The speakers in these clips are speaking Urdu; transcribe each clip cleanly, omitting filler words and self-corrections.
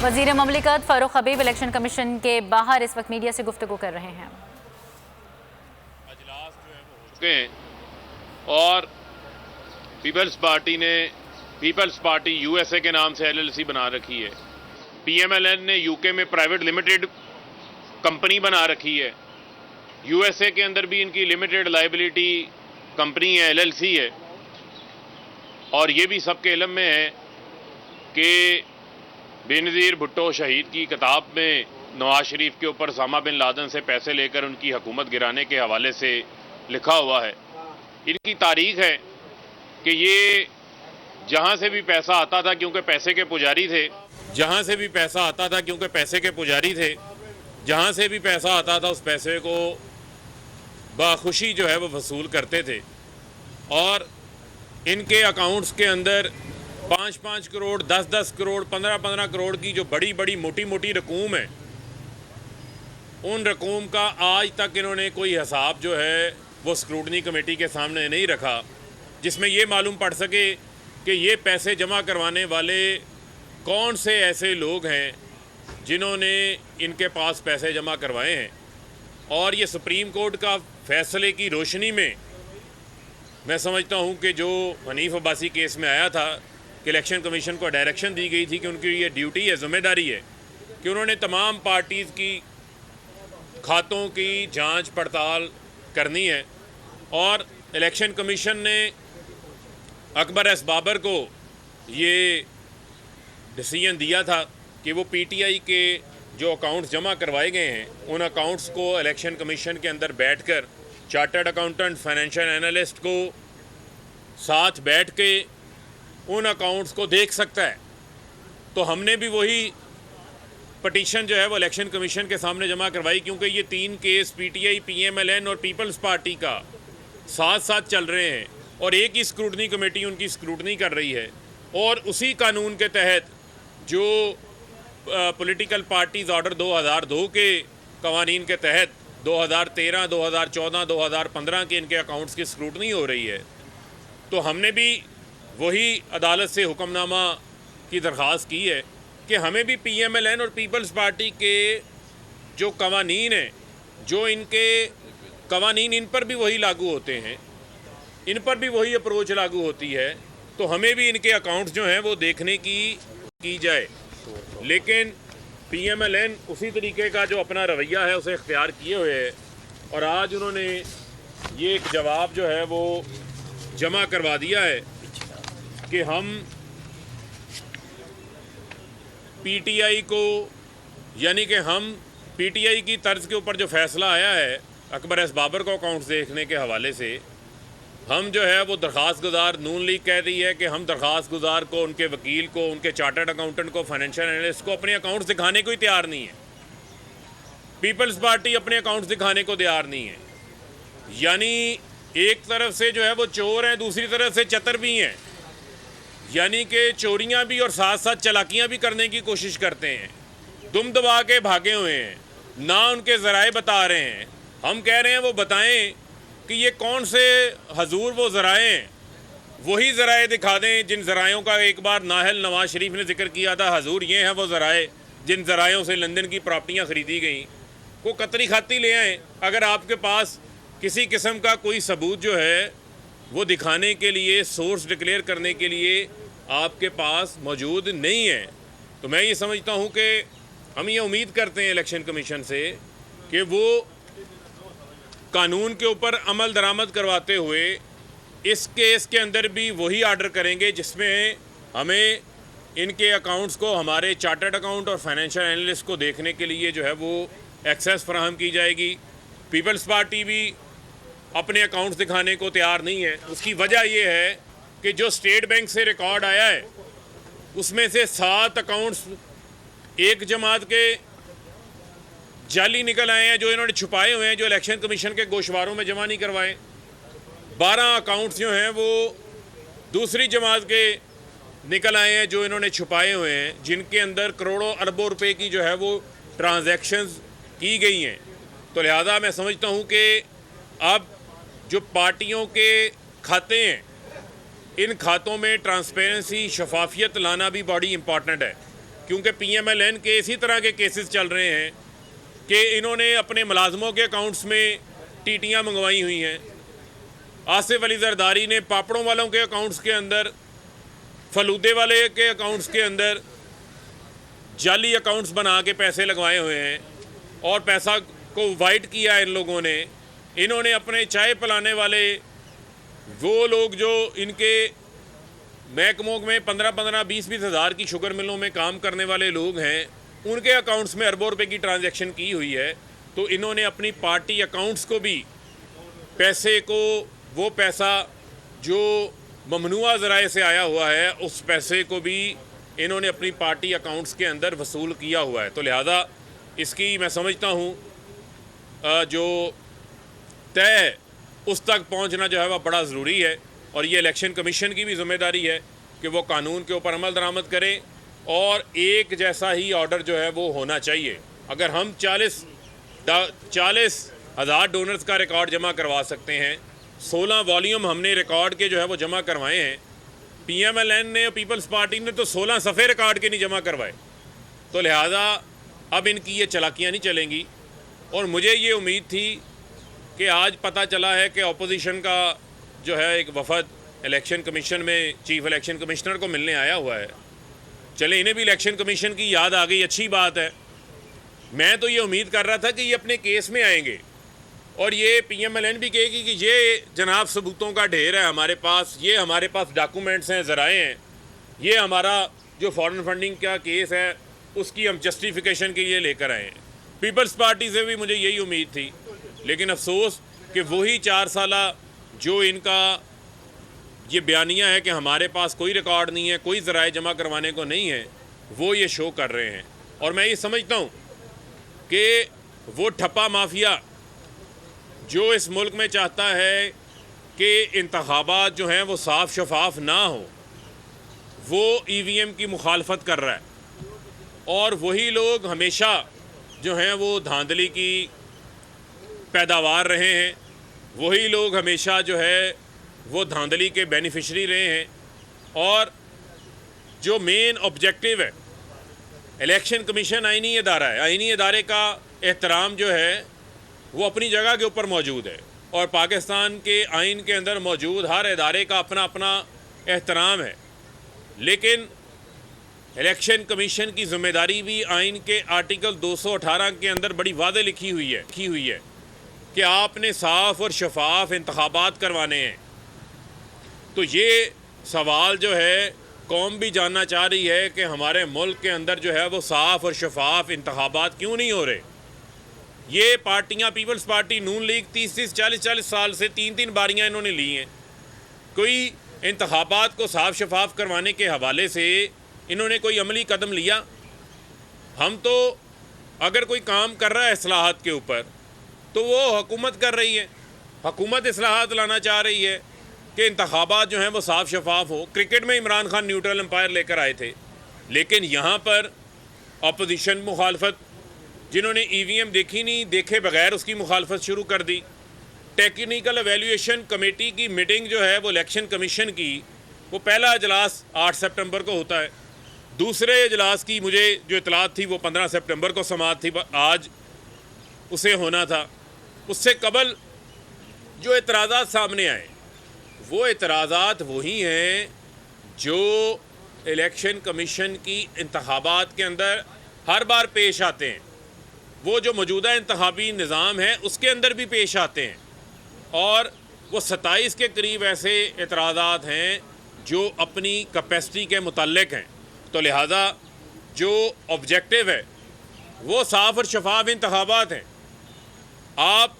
وزیر مملکت فاروق حبیب الیکشن کمیشن کے باہر اس وقت میڈیا سے گفتگو کر رہے ہیں۔ اجلاس جو ہے وہ ہو چکے ہیں اور Peoples Party U S A کے نام سے LLC بنا رکھی ہے۔ PMLN نے UK میں پرائیویٹ لمیٹڈ کمپنی بنا رکھی ہے۔ USA کے اندر بھی ان کی لمیٹڈ لائبلٹی کمپنی ہے، LLC ہے۔ اور یہ بھی سب کے علم میں ہے کہ بینظیر بھٹو شہید کی کتاب میں نواز شریف کے اوپر اسامہ بن لادن سے پیسے لے کر ان کی حکومت گرانے کے حوالے سے لکھا ہوا ہے۔ ان کی تاریخ ہے کہ یہ جہاں سے بھی پیسہ آتا تھا کیونکہ پیسے کے پجاری تھے، جہاں سے بھی پیسہ آتا تھا کیونکہ پیسے کے پجاری تھے، جہاں سے بھی پیسہ آتا تھا اس پیسے کو باخوشی جو ہے وہ وصول کرتے تھے۔ اور ان کے اکاؤنٹس کے اندر 5 کروڑ 10 کروڑ 15 کروڑ کی جو بڑی بڑی موٹی رقوم ہے، ان رقوم کا آج تک انہوں نے کوئی حساب جو ہے وہ اسکروٹنی کمیٹی کے سامنے نہیں رکھا، جس میں یہ معلوم پڑ سکے کہ یہ پیسے جمع کروانے والے کون سے ایسے لوگ ہیں جنہوں نے ان کے پاس پیسے جمع کروائے ہیں۔ اور یہ سپریم کورٹ کا فیصلے کی روشنی میں سمجھتا ہوں کہ جو حنیف عباسی کیس میں آیا تھا کہ الیکشن کمیشن کو ڈائریکشن دی گئی تھی کہ ان کی یہ ڈیوٹی ہے، ذمہ داری ہے کہ انہوں نے تمام پارٹیز کی کھاتوں کی جانچ پڑتال کرنی ہے۔ اور الیکشن کمیشن نے اکبر ایس بابر کو یہ ڈیسیژن دیا تھا کہ وہ PTI کے جو اکاؤنٹس جمع کروائے گئے ہیں ان اکاؤنٹس کو الیکشن کمیشن کے اندر بیٹھ کر چارٹرڈ اکاؤنٹنٹ فائنینشیل انالسٹ کو ساتھ بیٹھ کے ان اکاؤنٹس کو دیکھ سکتا ہے۔ تو ہم نے بھی وہی پٹیشن جو ہے وہ الیکشن کمیشن کے سامنے جمع کروائی، کیونکہ یہ 3 کیس PTI PMLN اور پیپلز پارٹی کا ساتھ چل رہے ہیں اور ایک ہی اسکروٹنی کمیٹی ان کی اسکروٹنی کر رہی ہے۔ اور اسی قانون کے تحت جو پولیٹیکل پارٹیز آرڈر 2002 کے قوانین کے تحت 2013 2014 2015 کے ان کے اکاؤنٹس کی اسکروٹنی ہو رہی ہے، تو ہم نے بھی وہی عدالت سے حکم نامہ کی درخواست کی ہے کہ ہمیں بھی PMLN اور پیپلز پارٹی کے جو قوانین ہیں، جو ان کے قوانین ان پر بھی وہی لاگو ہوتے ہیں، ان پر بھی وہی اپروچ لاگو ہوتی ہے، تو ہمیں بھی ان کے اکاؤنٹس جو ہیں وہ دیکھنے کی جائے۔ لیکن PMLN اسی طریقے کا جو اپنا رویہ ہے اسے اختیار کیے ہوئے ہے، اور آج انہوں نے یہ ایک جواب جو ہے وہ جمع کروا دیا ہے کہ ہم PTI کو، یعنی کہ ہم PTI کی طرز کے اوپر جو فیصلہ آیا ہے اکبر ایس بابر کو اکاؤنٹس دیکھنے کے حوالے سے، ہم جو ہے وہ درخواست گزار نون لیگ کہہ رہی ہے کہ ہم درخواست گزار کو، ان کے وکیل کو، ان کے چارٹرڈ اکاؤنٹنٹ کو، فائنینشیل انالسٹ کو اپنے اکاؤنٹس دکھانے کو ہی تیار نہیں ہے۔ پیپلز پارٹی اپنے اکاؤنٹس دکھانے کو تیار نہیں ہے۔ یعنی ایک طرف سے جو ہے وہ چور ہیں، دوسری طرف سے چتر بھی ہیں، یعنی کہ چوریاں بھی اور ساتھ چلاکیاں بھی کرنے کی کوشش کرتے ہیں، دم دبا کے بھاگے ہوئے ہیں، نہ ان کے ذرائع بتا رہے ہیں۔ ہم کہہ رہے ہیں وہ بتائیں کہ یہ کون سے حضور وہ ذرائع ہیں، وہی ذرائع دکھا دیں جن ذرائعوں کا ایک بار نااہل نواز شریف نے ذکر کیا تھا، حضور یہ ہیں وہ ذرائع جن ذرائعوں سے لندن کی پراپرٹیاں خریدی گئیں۔ کو قطری خطی لے آئیں اگر آپ کے پاس کسی قسم کا کوئی ثبوت جو ہے وہ دکھانے کے لیے، سورس ڈکلیئر کرنے کے لیے آپ کے پاس موجود نہیں ہے۔ تو میں یہ سمجھتا ہوں کہ ہم یہ امید کرتے ہیں الیکشن کمیشن سے کہ وہ قانون کے اوپر عمل درآمد کرواتے ہوئے اس کیس کے اندر بھی وہی آرڈر کریں گے جس میں ہمیں ان کے اکاؤنٹس کو، ہمارے چارٹرڈ اکاؤنٹ اور فائنینشیل انالسٹ کو دیکھنے کے لیے جو ہے وہ ایکسیس فراہم کی جائے گی۔ پیپلز پارٹی بھی اپنے اکاؤنٹس دکھانے کو تیار نہیں ہے۔ اس کی وجہ یہ ہے کہ جو اسٹیٹ بینک سے ریکارڈ آیا ہے اس میں سے 7 اکاؤنٹس ایک جماعت کے جعلی نکل آئے ہیں جو انہوں نے چھپائے ہوئے ہیں، جو الیکشن کمیشن کے گوشواروں میں جمع نہیں کروائے۔ 12 اکاؤنٹس جو ہیں وہ دوسری جماعت کے نکل آئے ہیں جو انہوں نے چھپائے ہوئے ہیں، جن کے اندر کروڑوں اربوں روپے کی جو ہے وہ ٹرانزیکشنز کی گئی ہیں۔ تو لہذا میں سمجھتا ہوں کہ اب جو پارٹیوں کے کھاتے ہیں ان کھاتوں میں ٹرانسپیرنسی، شفافیت لانا بھی بڑی امپورٹنٹ ہے۔ کیونکہ PMLN کے اسی طرح کے کیسز چل رہے ہیں کہ انہوں نے اپنے ملازموں کے اکاؤنٹس میں ٹیٹیاں منگوائی ہوئی ہیں. آصف علی زرداری نے پاپڑوں والوں کے اکاؤنٹس کے اندر، فلودے والے کے اکاؤنٹس کے اندر جعلی اکاؤنٹس بنا کے پیسے لگوائے ہوئے ہیں اور پیسہ کو وائٹ کیا ان لوگوں نے. انہوں نے اپنے چائے پلانے والے وہ لوگ جو ان کے محکموں میں 15-20 ہزار کی شوگر ملوں میں کام کرنے والے لوگ ہیں، ان کے اکاؤنٹس میں اربوں روپے کی ٹرانزیکشن کی ہوئی ہے. تو انہوں نے اپنی پارٹی اکاؤنٹس کو بھی پیسے کو، وہ پیسہ جو ممنوعہ ذرائع سے آیا ہوا ہے، اس پیسے کو بھی انہوں نے اپنی پارٹی اکاؤنٹس کے اندر وصول کیا ہوا ہے. تو لہذا اس کی میں سمجھتا ہوں جو طے اس تک پہنچنا جو ہے وہ بڑا ضروری ہے، اور یہ الیکشن کمیشن کی بھی ذمہ داری ہے کہ وہ قانون کے اوپر عمل درآمد کریں اور ایک جیسا ہی آرڈر جو ہے وہ ہونا چاہیے. اگر ہم 40,000 ڈونرز کا ریکارڈ جمع کروا سکتے ہیں، 16 والیوم ہم نے ریکارڈ کے جو ہے وہ جمع کروائے ہیں، PMLN نے اور پیپلز پارٹی نے تو 16 صفحے ریکارڈ کے نہیں جمع کروائے. تو لہٰذا اب ان کی یہ چلاکیاں نہیں چلیں گی. اور مجھے یہ امید تھی کہ آج پتہ چلا ہے کہ اپوزیشن کا جو ہے ایک وفد الیکشن کمیشن میں چیف الیکشن کمشنر کو ملنے آیا ہوا ہے. چلے انہیں بھی الیکشن کمیشن کی یاد آ گئی، اچھی بات ہے. میں تو یہ امید کر رہا تھا کہ یہ اپنے کیس میں آئیں گے اور یہ PMLN بھی کہے گی کہ یہ جناب ثبوتوں کا ڈھیر ہے ہمارے پاس، یہ ہمارے پاس ڈاکومنٹس ہیں، ذرائع ہیں، یہ ہمارا جو فارن فنڈنگ کا کیس ہے اس کی ہم جسٹیفیکیشن کے لیے لے کر آئے ہیں. پیپلز پارٹی سے بھی مجھے یہی امید تھی، لیکن افسوس کہ وہی 4 سالہ جو ان کا یہ بیانیہ ہے کہ ہمارے پاس کوئی ریکارڈ نہیں ہے، کوئی ذرائع جمع کروانے کو نہیں ہے، وہ یہ شو کر رہے ہیں. اور میں یہ سمجھتا ہوں کہ وہ ٹھپا مافیا جو اس ملک میں چاہتا ہے کہ انتخابات جو ہیں وہ صاف شفاف نہ ہو، وہ EVM کی مخالفت کر رہا ہے. اور وہی لوگ ہمیشہ جو ہیں وہ دھاندلی کی پیداوار رہے ہیں، وہی لوگ ہمیشہ جو ہے وہ دھاندلی کے بینیفیشری رہے ہیں. اور جو مین آبجیکٹیو ہے، الیکشن کمیشن آئینی ادارہ ہے، آئینی ادارے کا احترام جو ہے وہ اپنی جگہ کے اوپر موجود ہے، اور پاکستان کے آئین کے اندر موجود ہر ادارے کا اپنا اپنا احترام ہے. لیکن الیکشن کمیشن کی ذمہ داری بھی آئین کے آرٹیکل 218 کے اندر بڑی واضح لکھی ہوئی ہے کہ آپ نے صاف اور شفاف انتخابات کروانے ہیں. تو یہ سوال جو ہے قوم بھی جاننا چاہ رہی ہے کہ ہمارے ملک کے اندر جو ہے وہ صاف اور شفاف انتخابات کیوں نہیں ہو رہے. یہ پارٹیاں، پیپلز پارٹی، نون لیگ 30-40 سال سے 3 باریاں انہوں نے لی ہیں. کوئی انتخابات کو صاف شفاف کروانے کے حوالے سے انہوں نے کوئی عملی قدم لیا؟ ہم تو اگر کوئی کام کر رہا ہے اصلاحات کے اوپر تو وہ حکومت کر رہی ہے، حکومت اصلاحات لانا چاہ رہی ہے کہ انتخابات جو ہیں وہ صاف شفاف ہو. کرکٹ میں عمران خان نیوٹرل امپائر لے کر آئے تھے، لیکن یہاں پر اپوزیشن مخالفت، جنہوں نے EVM دیکھی نہیں، دیکھے بغیر اس کی مخالفت شروع کر دی. ٹیکنیکل ایویلیویشن کمیٹی کی میٹنگ جو ہے وہ الیکشن کمیشن کی، وہ پہلا اجلاس 8 سپٹمبر کو ہوتا ہے. دوسرے اجلاس کی مجھے جو اطلاعات تھی وہ 15 سپٹمبر کو سماعت تھی، آج اسے ہونا تھا. اس سے قبل جو اعتراضات سامنے آئے وہ اعتراضات وہی ہیں جو الیکشن کمیشن کی انتخابات کے اندر ہر بار پیش آتے ہیں، وہ جو موجودہ انتخابی نظام ہے اس کے اندر بھی پیش آتے ہیں. اور وہ 27 کے قریب ایسے اعتراضات ہیں جو اپنی کیپیسٹی کے متعلق ہیں. تو لہٰذا جو آبجیکٹیو ہے وہ صاف اور شفاف انتخابات ہیں. آپ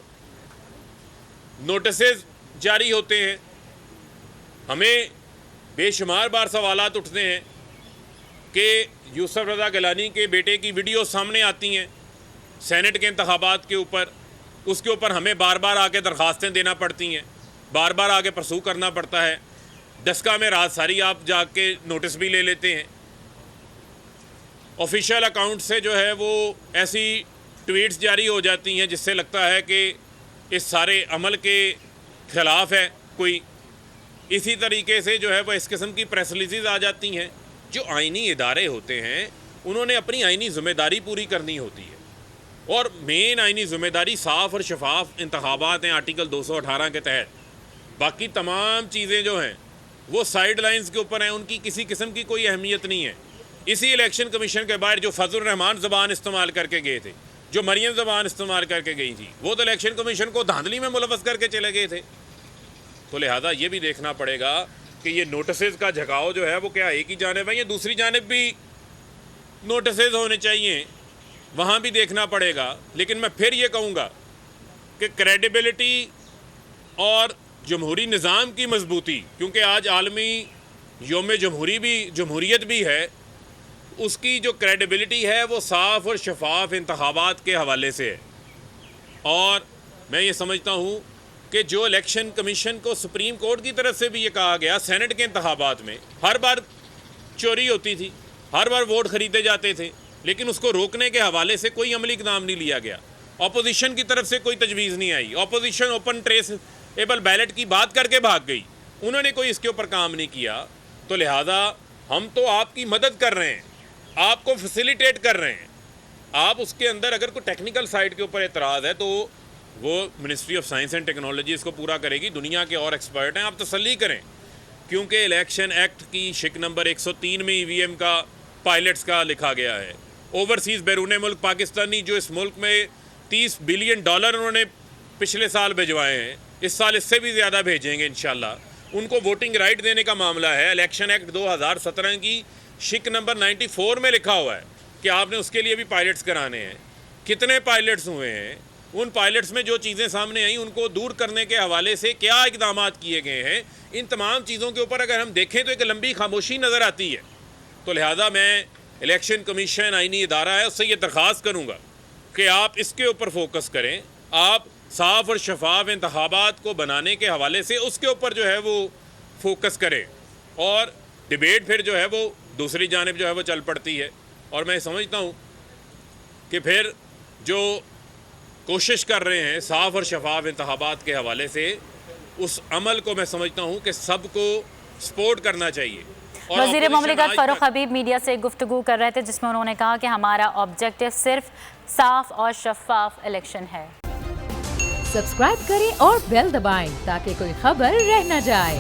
نوٹسز جاری ہوتے ہیں، ہمیں بے شمار بار سوالات اٹھتے ہیں کہ یوسف رضا گیلانی کے بیٹے کی ویڈیو سامنے آتی ہیں سینٹ کے انتخابات کے اوپر، اس کے اوپر ہمیں بار بار آ کے درخواستیں دینا پڑتی ہیں، بار بار آ کے پرسو کرنا پڑتا ہے. ڈسکا میں رات ساری آپ جا کے نوٹس بھی لے لیتے ہیں. آفیشیل اکاؤنٹ سے جو ہے وہ ایسی ٹویٹس جاری ہو جاتی ہیں جس سے لگتا ہے کہ اس سارے عمل کے خلاف ہے کوئی. اسی طریقے سے جو ہے وہ اس قسم کی پریس ریلیزز آ جاتی ہیں. جو آئینی ادارے ہوتے ہیں انہوں نے اپنی آئینی ذمہ داری پوری کرنی ہوتی ہے، اور مین آئینی ذمہ داری صاف اور شفاف انتخابات ہیں آرٹیکل 218 کے تحت۔ باقی تمام چیزیں جو ہیں وہ سائیڈ لائنز کے اوپر ہیں، ان کی کسی قسم کی کوئی اہمیت نہیں ہے۔ اسی الیکشن کمیشن کے باہر جو فضل الرحمان زبان استعمال کر کے گئے تھے، جو مریم زبان استعمال کر کے گئی تھی، وہ تو الیکشن کمیشن کو دھاندلی میں ملوث کر کے چلے گئے تھے۔ تو لہٰذا یہ بھی دیکھنا پڑے گا کہ یہ نوٹسز کا جھکاؤ جو ہے وہ کیا ایک ہی جانب ہے یا دوسری جانب بھی نوٹسز ہونے چاہیے، وہاں بھی دیکھنا پڑے گا۔ لیکن میں پھر یہ کہوں گا کہ کریڈیبلٹی اور جمہوری نظام کی مضبوطی، کیونکہ آج عالمی یوم جمہوریت بھی ہے، اس کی جو کریڈیبلٹی ہے وہ صاف اور شفاف انتخابات کے حوالے سے ہے۔ اور میں یہ سمجھتا ہوں کہ جو الیکشن کمیشن کو سپریم کورٹ کی طرف سے بھی یہ کہا گیا، سینٹ کے انتخابات میں ہر بار چوری ہوتی تھی، ہر بار ووٹ خریدے جاتے تھے، لیکن اس کو روکنے کے حوالے سے کوئی عملی اقدام نہیں لیا گیا۔ اپوزیشن کی طرف سے کوئی تجویز نہیں آئی، opposition open traceable ballot کی بات کر کے بھاگ گئی، انہوں نے کوئی اس کے اوپر کام نہیں کیا۔ تو لہٰذا ہم تو آپ کی مدد کر رہے ہیں، آپ کو فیسیلیٹیٹ کر رہے ہیں۔ آپ اس کے اندر اگر کوئی ٹیکنیکل سائٹ کے اوپر اعتراض ہے تو وہ ministry of science and technology اس کو پورا کرے گی، دنیا کے اور ایکسپرٹ ہیں، آپ تسلی کریں، کیونکہ الیکشن ایکٹ کی شک نمبر 103 میں ای وی ایم کا پائلٹس کا لکھا گیا ہے۔ اوورسیز بیرون ملک پاکستانی جو اس ملک میں $30 بلین انہوں نے پچھلے سال بھیجوائے ہیں، اس سال اس سے بھی زیادہ بھیجیں گے انشاءاللہ، ان کو ووٹنگ رائٹ دینے کا معاملہ ہے۔ الیکشن ایکٹ 2017 کی شک نمبر 94 میں لکھا ہوا ہے کہ آپ نے اس کے لیے بھی پائلٹس کرانے ہیں۔ کتنے پائلٹس ہوئے ہیں؟ ان پائلٹس میں جو چیزیں سامنے آئیں ان کو دور کرنے کے حوالے سے کیا اقدامات کیے گئے ہیں، ان تمام چیزوں کے اوپر اگر ہم دیکھیں تو ایک لمبی خاموشی نظر آتی ہے۔ تو لہٰذا میں الیکشن کمیشن آئینی ادارہ ہے، اس سے یہ درخواست کروں گا کہ آپ اس کے اوپر فوکس کریں، آپ صاف اور شفاف انتخابات کو بنانے کے حوالے سے اس کے اوپر جو ہے وہ فوکس کریں، اور ڈیبیٹ پھر جو ہے وہ دوسری جانب جو ہے وہ چل پڑتی ہے۔ اور میں سمجھتا ہوں کہ پھر جو کوشش کر رہے ہیں صاف اور شفاف انتخابات کے حوالے سے، اس عمل کو میں سمجھتا ہوں کہ سب کو سپورٹ کرنا چاہیے۔ وزیر مملکت فاروق حبیب میڈیا سے گفتگو کر رہے تھے، جس میں انہوں نے کہا کہ ہمارا آبجیکٹو صرف صاف اور شفاف الیکشن ہے۔ سبسکرائب کریں اور بیل دبائیں تاکہ کوئی خبر رہ نہ جائے۔